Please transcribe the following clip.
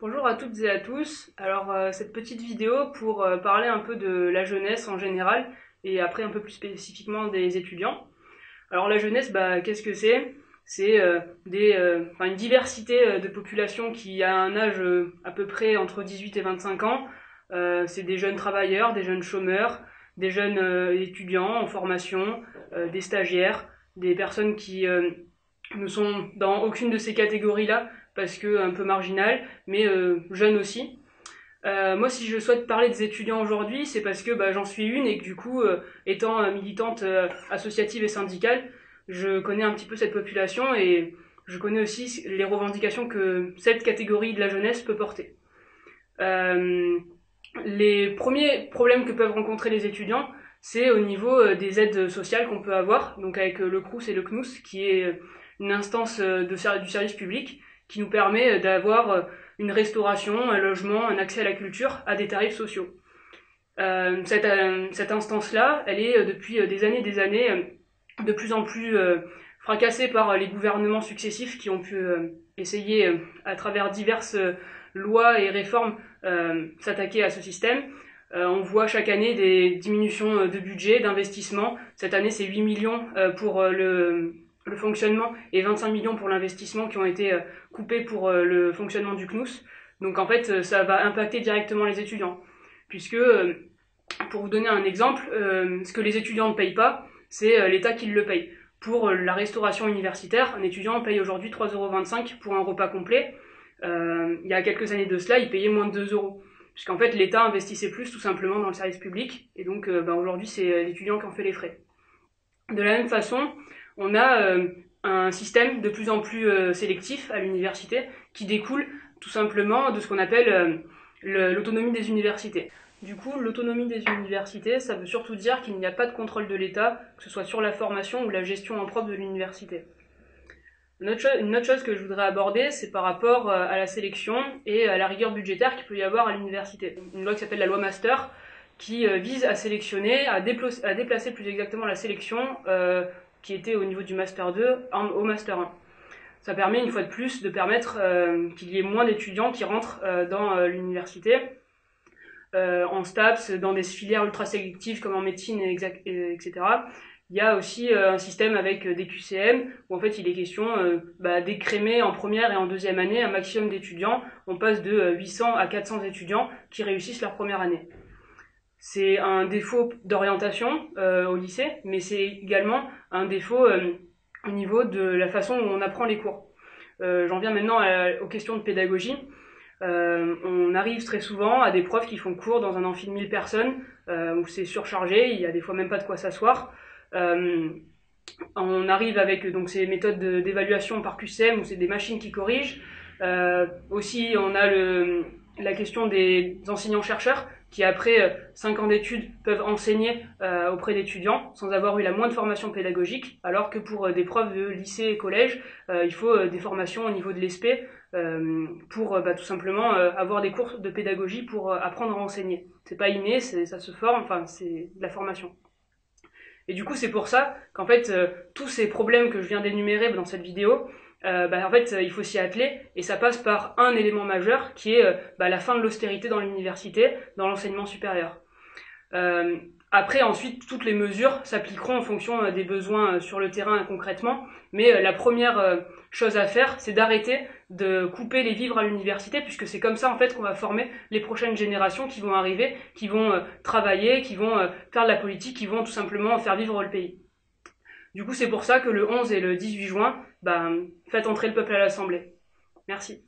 Bonjour à toutes et à tous. Alors cette petite vidéo pour parler un peu de la jeunesse en général et après un peu plus spécifiquement des étudiants. Alors la jeunesse, qu'est-ce que c'est? C'est une diversité de population qui a un âge à peu près entre 18 et 25 ans. C'est des jeunes travailleurs, des jeunes chômeurs, des jeunes étudiants en formation, des stagiaires, des personnes qui ne sont dans aucune de ces catégories-là parce que un peu marginales, mais jeunes aussi. Moi, si je souhaite parler des étudiants aujourd'hui, c'est parce que j'en suis une et que du coup, étant militante associative et syndicale, je connais un petit peu cette population et je connais aussi les revendications que cette catégorie de la jeunesse peut porter. Les premiers problèmes que peuvent rencontrer les étudiants, c'est au niveau des aides sociales qu'on peut avoir, donc avec le Crous et le CNUS, qui est une instance du service public qui nous permet d'avoir une restauration, un logement, un accès à la culture à des tarifs sociaux. Cette instance-là, elle est depuis des années, de plus en plus fracassée par les gouvernements successifs qui ont pu essayer, à travers diverses lois et réformes, s'attaquer à ce système. On voit chaque année des diminutions de budget, d'investissement. Cette année, c'est 8 millions pour le fonctionnement et 25 millions pour l'investissement qui ont été coupés pour le fonctionnement du CNUS. Donc en fait, ça va impacter directement les étudiants. Puisque, pour vous donner un exemple, ce que les étudiants ne payent pas, c'est l'État qui le paye. Pour la restauration universitaire, un étudiant paye aujourd'hui 3,25 € pour un repas complet. Il y a quelques années de cela, il payait moins de 2 €. Puisqu'en fait, l'État investissait plus tout simplement dans le service public. Et donc aujourd'hui, c'est l'étudiant qui en fait les frais. De la même façon, on a un système de plus en plus sélectif à l'université qui découle tout simplement de ce qu'on appelle l'autonomie des universités. Du coup, l'autonomie des universités, ça veut surtout dire qu'il n'y a pas de contrôle de l'État, que ce soit sur la formation ou la gestion en propre de l'université. Une autre chose que je voudrais aborder, c'est par rapport à la sélection et à la rigueur budgétaire qu'il peut y avoir à l'université. Une loi qui s'appelle la loi Master, qui vise à sélectionner, à déplacer plus exactement la sélection qui était au niveau du Master 2 au Master 1. Ça permet une fois de plus de permettre qu'il y ait moins d'étudiants qui rentrent dans l'université, en STAPS, dans des filières ultra sélectives comme en médecine, etc. Il y a aussi un système avec des QCM où en fait il est question d'écrémer en première et en deuxième année un maximum d'étudiants. On passe de 800 à 400 étudiants qui réussissent leur première année. C'est un défaut d'orientation au lycée, mais c'est également un défaut au niveau de la façon où on apprend les cours. J'en viens maintenant aux questions de pédagogie. On arrive très souvent à des profs qui font cours dans un amphi de 1000 personnes, où c'est surchargé, il y a des fois même pas de quoi s'asseoir. On arrive avec donc ces méthodes d'évaluation par QCM où c'est des machines qui corrigent. Aussi, on a la question des enseignants-chercheurs qui, après 5 ans d'études, peuvent enseigner auprès d'étudiants sans avoir eu la moindre formation pédagogique, alors que pour des profs de lycée et collège, il faut des formations au niveau de l'ESP pour tout simplement avoir des cours de pédagogie pour apprendre à enseigner. C'est pas inné, ça se forme, enfin c'est de la formation. Et du coup, c'est pour ça qu'en fait, tous ces problèmes que je viens d'énumérer dans cette vidéo, en fait, il faut s'y atteler, et ça passe par un élément majeur qui est la fin de l'austérité dans l'université, dans l'enseignement supérieur. Après, ensuite, toutes les mesures s'appliqueront en fonction des besoins sur le terrain concrètement, mais la première chose à faire, c'est d'arrêter de couper les vivres à l'université, puisque c'est comme ça en fait qu'on va former les prochaines générations qui vont arriver, qui vont travailler, qui vont faire de la politique, qui vont tout simplement faire vivre le pays. Du coup, c'est pour ça que le 11 et le 18 juin, faites entrer le peuple à l'Assemblée. Merci.